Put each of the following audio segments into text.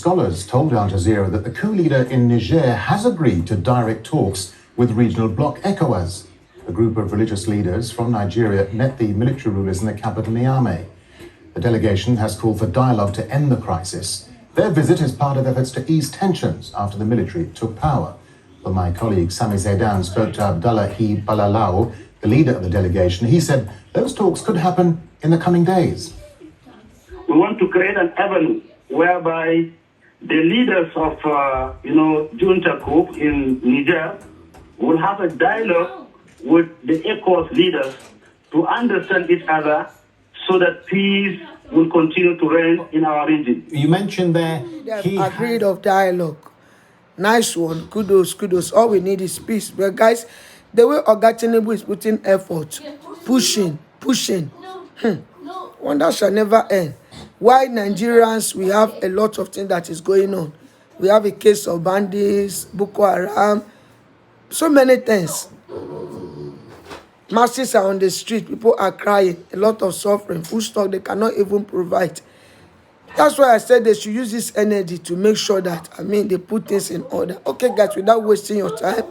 scholars told Al Jazeera that the coup leader in Niger has agreed to direct talks with regional bloc ECOWAS. A group of religious leaders from Nigeria met the military rulers in the capital Niamey. The delegation has called for dialogue to end the crisis. Their visit is part of efforts to ease tensions after the military took power. Well, my colleague Sami Zaidan spoke to Abdullahi Balalau, the leader of the delegation. He said those talks could happen in the coming days. We want to create an avenue whereby the leaders of, junta coup in Niger will have a dialogue with the ECOWAS leaders to understand each other so that peace will continue to reign in our region. You mentioned there he agreed of dialogue. Nice one. Kudos. All we need is peace. But guys, the way On.Tinubu is putting effort, pushing. Wonder shall never end. Why Nigerians, we have a lot of things that is going on. We have a case of bandits, Boko Haram, so many things. Masses are on the street, people are crying, a lot of suffering, food stock they cannot even provide. That's why I said they should use this energy to make sure that, they put things in order. Okay, guys, without wasting your time,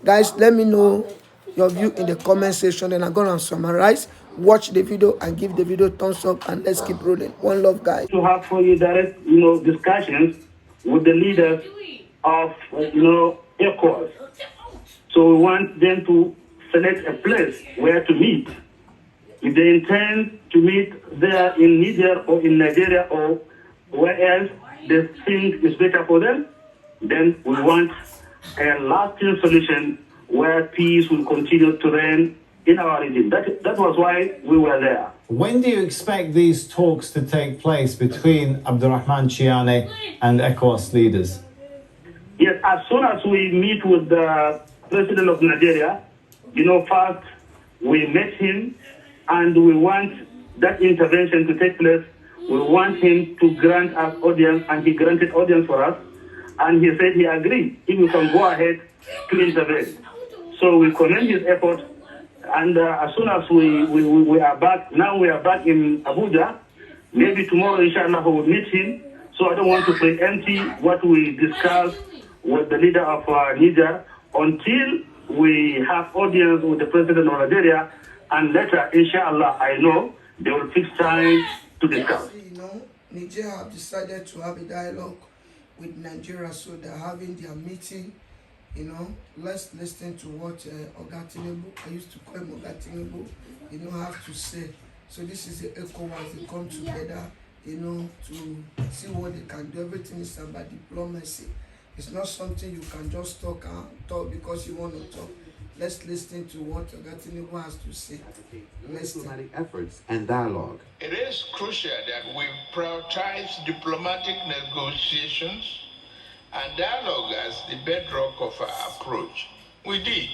guys, let me know your view in the comment section, and I'm going to summarize. Watch the video and give the video thumbs up, and let's keep rolling. One love, guys. To have for you direct, discussions with the leaders of, ECOWAS. So we want them to select a place where to meet. If they intend to meet there in Niger or in Nigeria or where else they think is better for them, then we want a lasting solution where peace will continue to reign in our region. That was why we were there. When do you expect these talks to take place between Abdurrahman Chiane and ECOWAS leaders? Yes, as soon as we meet with the president of Nigeria, first we met him and we want that intervention to take place. We want him to grant us audience, and he granted audience for us. And he said he agreed if we can go ahead to intervene. So we commend his effort. And as soon as we are back, now we are back in Abuja. Maybe tomorrow, inshallah, we will meet him. So I don't want to preempt what we discussed with the leader of Niger until we have audience with the president of Nigeria. And later, inshallah, I know they will fix time to discuss. Niger have decided to have a dialogue with Nigeria, so they're having their meeting. Let's listen to what On.Tinubu, I used to call him On.Tinubu, have to say. So this is the ECOWAS, they come together, to see what they can do. Everything is about diplomacy. It's not something you can just talk because you want to talk. Let's listen to what On.Tinubu has to say. Diplomatic efforts and dialogue. It is crucial that we prioritize diplomatic negotiations and dialogue as the bedrock of our approach. We did.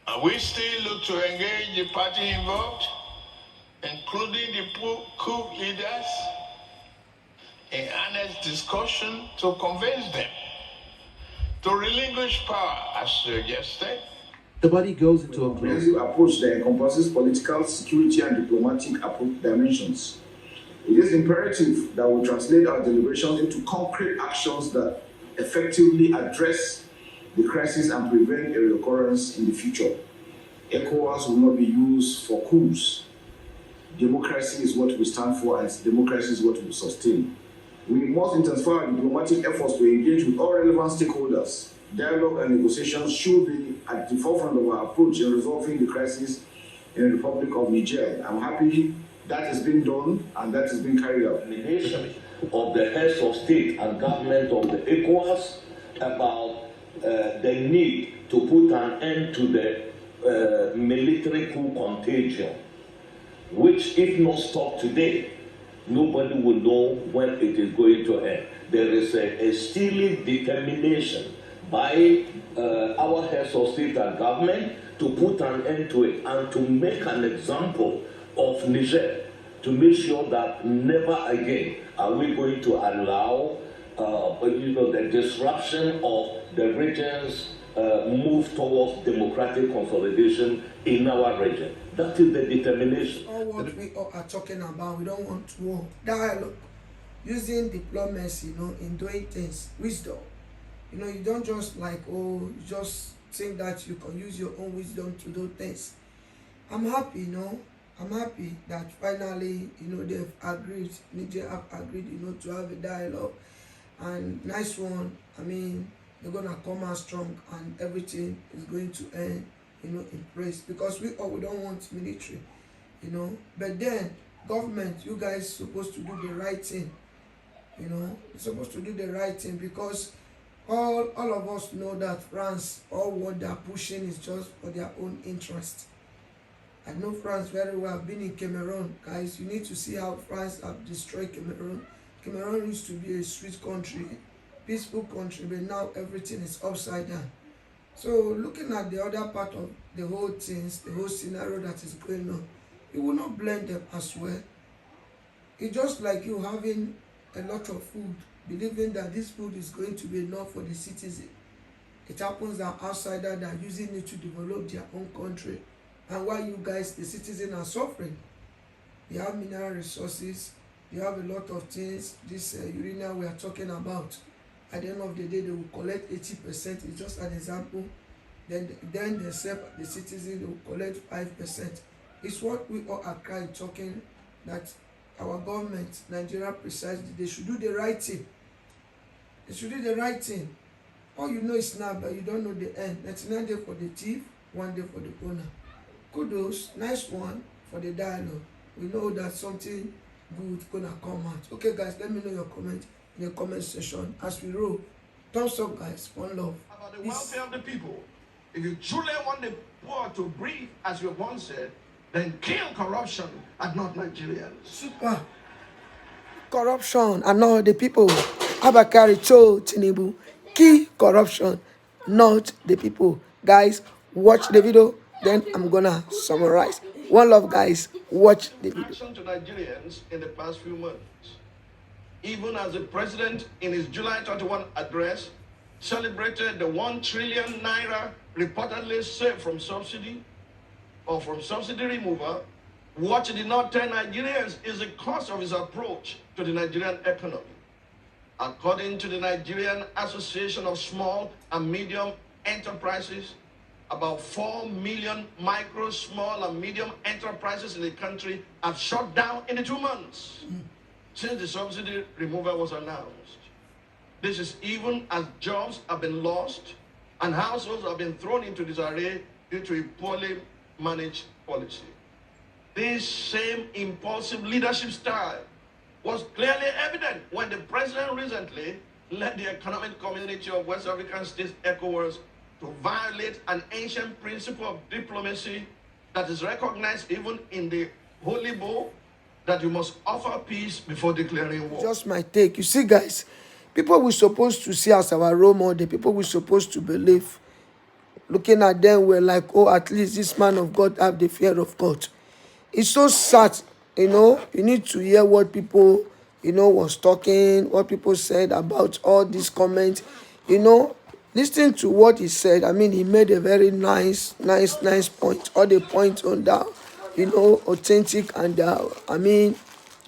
And we still look to engage the party involved, including the coup leaders, in honest discussion to convince them to relinquish power as suggested. The body goes into a comprehensive approach that encompasses political, security, and diplomatic dimensions. It is imperative that we translate our deliberations into concrete actions that effectively address the crisis and prevent a reoccurrence in the future. ECOWAS will not be used for coups. Democracy is what we stand for, and democracy is what we sustain. We must intensify our diplomatic efforts to engage with all relevant stakeholders. Dialogue and negotiations should be at the forefront of our approach in resolving the crisis in the Republic of Niger. I'm happy that has been done and that has been carried out. The nation of the heads of state and government of the ECOWAS about the need to put an end to the military coup contagion, which, if not stopped today, nobody will know when it is going to end. There is a steely determination by our heads of state and government to put an end to it and to make an example of Niger, to make sure that never again are we going to allow the disruption of the region's move towards democratic consolidation in our region. That is the determination. All what we are talking about, we don't want war. Dialogue. using diplomacy, in doing things, wisdom. You don't just like, you just think that you can use your own wisdom to do things. I'm happy, I'm happy that finally, they've agreed, Niger have agreed, to have a dialogue. And nice one. I mean, they're gonna come out strong and everything is going to end, in praise. Because we don't want military, But then, government, you guys supposed to do the right thing. You're supposed to do the right thing, because all of us know that France, all what they're pushing is just for their own interest. I know France very well. I've been in Cameroon, guys. You need to see how France have destroyed Cameroon. Cameroon used to be a sweet country, peaceful country, but now everything is upside down. So looking at the other part of the whole things, the whole scenario that is going on, you will not blame them as well. It's just like you having a lot of food, believing that this food is going to be enough for the citizen. It happens that outsiders are using it to develop their own country. And while you guys, the citizens, are suffering, they have mineral resources, they have a lot of things. This uranium we are talking about, at the end of the day, they will collect 80%. It's just an example. Then they say the citizens will collect 5%. It's what we all are crying, talking that our government, Nigeria precisely, they should do the right thing. They should do the right thing. All you know is now, but you don't know the end. 99 days for the thief, 1 day for the owner. Kudos, nice one for the dialogue. We know that something good gonna come out. Okay, guys, let me know your comment in the comment section as we roll. Thumbs up, guys. One love. About the welfare of the people. If you truly want the poor to breathe, as you once said, then kill corruption and not Nigerians. Super. Corruption and not the people. Abakari told Tinubu, kill corruption, not the people. Guys, watch the video, then I'm gonna summarize. One love, guys. Watch the video. Action to Nigerians in the past few months. Even as the president in his July 21 address celebrated the 1 trillion naira reportedly saved from subsidy or from subsidy removal, what he did not tell Nigerians is the cost of his approach to the Nigerian economy. According to the Nigerian Association of Small and Medium Enterprises, about 4 million micro, small, and medium enterprises in the country have shut down in the 2 months since the subsidy removal was announced. This is even as jobs have been lost and households have been thrown into disarray due to a poorly managed policy. This same impulsive leadership style was clearly evident when the president recently led the Economic Community of West African States, ECOWAS, to violate an ancient principle of diplomacy that is recognized even in the Holy Book, that you must offer peace before declaring war. Just my take. You see, guys, people we're supposed to see as our role model, people we're supposed to believe. Looking at them, we're like, oh, at least this man of God have the fear of God. It's so sad, you need to hear what people, was talking, what people said about all these comments, Listening to what he said, I mean, he made a very nice point. All the points on that, authentic and,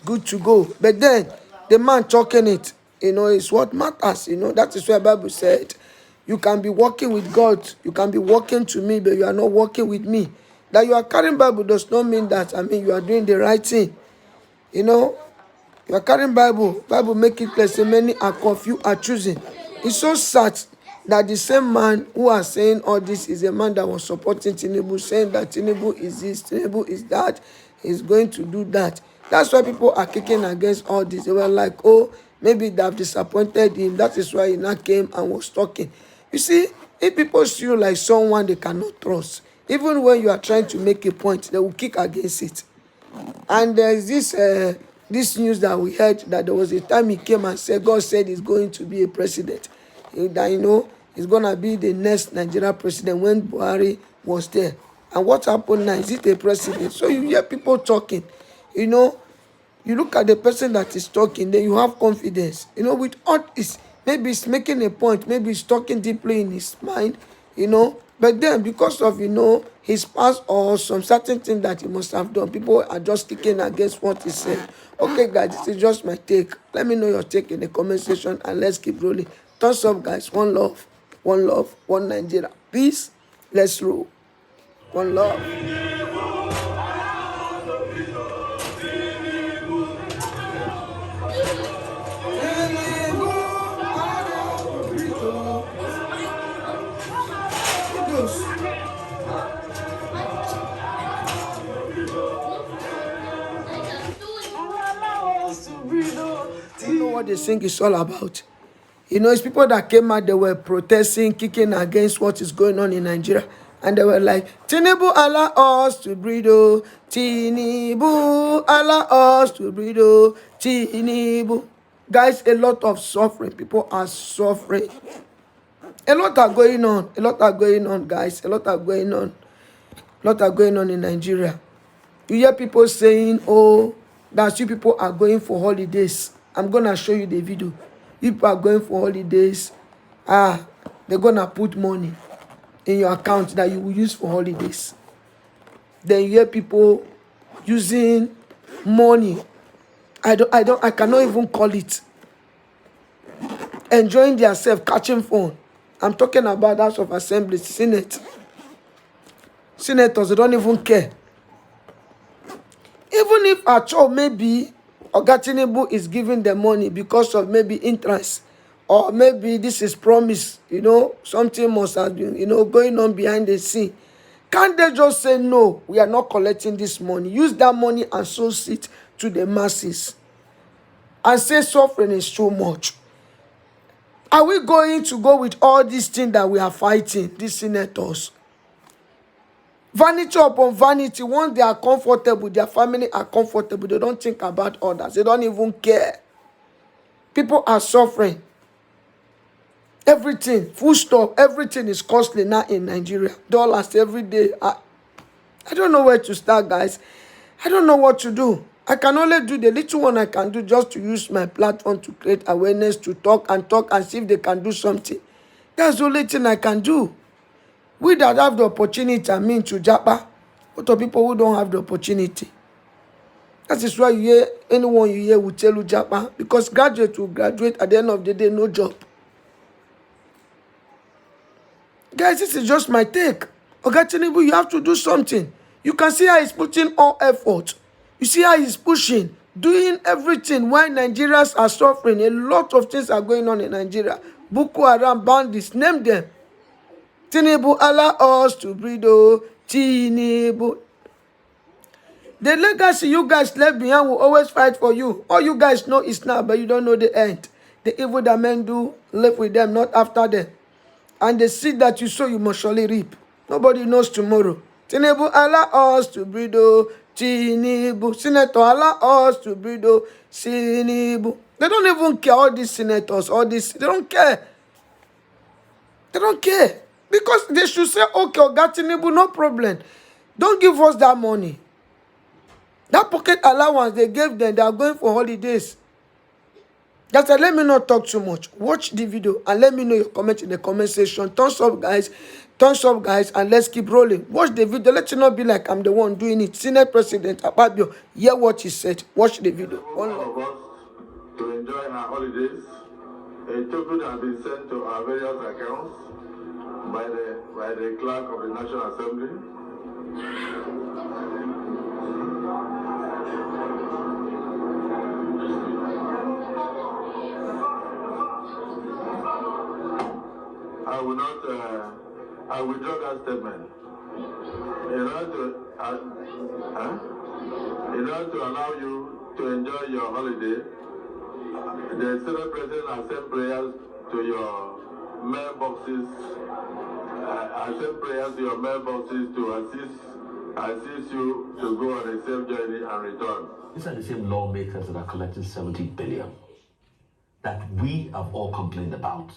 good to go. But then, the man talking it, is what matters, That is why the Bible said, you can be walking with God, you can be walking to me, but you are not walking with me. That you are carrying Bible does not mean that, you are doing the right thing. You are carrying Bible make it clear, so many are confused, are choosing. It's so sad that the same man who are saying all this is a man that was supporting Tinubu, saying that Tinubu is this, Tinubu is that, he's going to do that. That's why people are kicking against all this. They were like, oh, maybe they have disappointed him. That is why he now came and was talking. You see, if people see you like someone they cannot trust, even when you are trying to make a point, they will kick against it. And there's this news that we heard that there was a time he came and said, God said he's going to be a president. That, he's going to be the next Nigeria president when Buhari was there. And what happened now? Is it a president? So you hear people talking, you look at the person that is talking, then you have confidence. With all this, maybe he's making a point, maybe he's talking deeply in his mind, But then, because of, his past or some certain thing that he must have done, people are just kicking against what he said. Okay, guys, this is just my take. Let me know your take in the comment section and let's keep rolling. Thumbs up, guys. One love, one Nigeria. Peace. Let's roll. One love. You know what they sing is all about. It's people that came out, they were protesting, kicking against what is going on in Nigeria. And they were like, Tinubu allow us to breathe, oh. Tinubu allow us to breathe, oh. Tinubu. Guys, a lot of suffering. People are suffering. A lot are going on. A lot are going on, guys. A lot are going on. A lot are going on in Nigeria. You hear people saying, oh, that you people are going for holidays. I'm going to show you the video. People are going for holidays. They're going to put money in your account that you will use for holidays. Then you hear people using money. I cannot even call it. Enjoying themselves, catching phone. I'm talking about House of Assembly, Senate. Senators, they don't even care. Even if at all maybe On.Tinubu is giving them money because of maybe interest, or maybe this is promise, something must have been, going on behind the scene. Can't they just say, no, we are not collecting this money. Use that money and source it to the masses. And say suffering is too much. Are we going to go with all these things that we are fighting, these senators? Vanity upon vanity. Once they are comfortable, their family are comfortable, they don't think about others. They don't even care. People are suffering. Everything, full stop, everything is costly now in Nigeria. Dollars every day. I don't know where to start, guys. I don't know what to do. I can only do the little one I can do, just to use my platform to create awareness, to talk and see if they can do something. That's the only thing I can do. We that have the opportunity, to japa. What are people who don't have the opportunity? That is why you hear anyone you hear will tell you japa. Because graduate will graduate, at the end of the day, no job. Guys, this is just my take. On.Tinubu, you have to do something. You can see how he's putting all effort. You see how he's pushing, doing everything while Nigerians are suffering. A lot of things are going on in Nigeria. Boko Haram, bandits, name them. Tinubu allow us to breathe, oh. Tinubu. The legacy you guys left behind will always fight for you. All you guys know is now, but you don't know the end. The evil that men do, live with them, not after them. And the seed that you sow, you must surely reap. Nobody knows tomorrow. Tinubu allow us to breathe, oh. Tinubu. Senator allow us to breathe, oh. Tinubu. They don't even care, all these senators, all this. They don't care. They don't care. Because they should say, okay, On.Tinubu, no problem. Don't give us that money. That pocket allowance they gave them, they are going for holidays. That's why, let me not talk too much. Watch the video and let me know your comment in the comment section. Thumbs up, guys. Thumbs up, guys, and let's keep rolling. Watch the video. Let you not be like I'm the one doing it. Senate President Akpabio, hear what he said. Watch the video. All of us to enjoy our holidays. A token has been sent to our various accounts by the clerk of the National Assembly. I withdraw that statement. In order to allow you to enjoy your holiday, the Senate President has sent prayers to your mailboxes. I sent prayers to your mailboxes to assist you to go on a safe journey and return. These are the same lawmakers that are collecting 70 billion that we have all complained about.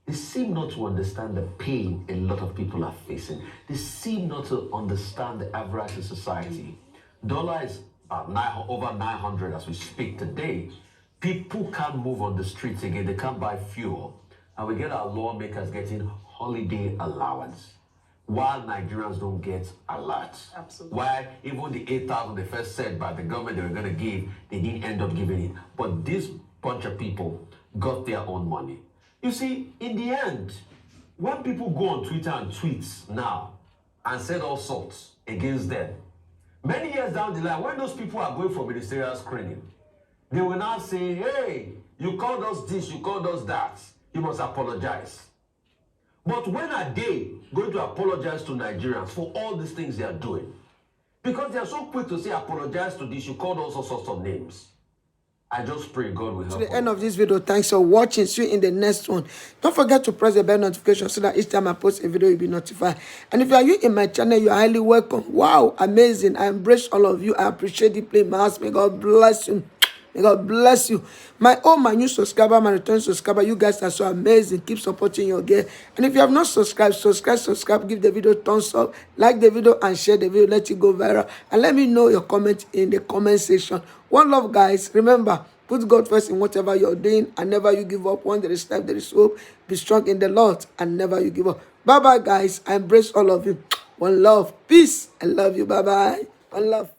They seem not to understand the pain a lot of people are facing. They seem not to understand the average in society. Dollar is over 900 as we speak today. People can't move on the streets again. They can't buy fuel. And we get our lawmakers getting holiday allowance. while Nigerians don't get a lot. Absolutely. Why even the 8,000 they first said by the government they were going to give, they didn't end up giving it. But this bunch of people got their own money. You see, in the end, when people go on Twitter and tweet now and said all sorts against them, many years down the line, when those people are going for ministerial screening, they will now say, hey, you called us this, you called us that, you must apologize. But when are they going to apologize to Nigerians for all these things they are doing? Because they are so quick to say, apologize to this, you called us all sorts of names. I just pray God will help. To the end of this video, thanks for watching. See you in the next one. Don't forget to press the bell notification so that each time I post a video, you'll be notified. And if you are new in my channel, you are highly welcome. Wow, amazing. I embrace all of you. I appreciate deeply my house. May God bless you. May God bless you. My new subscriber, my return subscriber, you guys are so amazing. Keep supporting your girl. And if you have not subscribed, subscribe, give the video a thumbs up, like the video and share the video, let it go viral. And let me know your comment in the comment section. One love, guys. Remember, put God first in whatever you're doing and never you give up. When there is life, there is hope. Be strong in the Lord and never you give up. Bye-bye, guys. I embrace all of you. One love. Peace. I love you. Bye-bye. One love.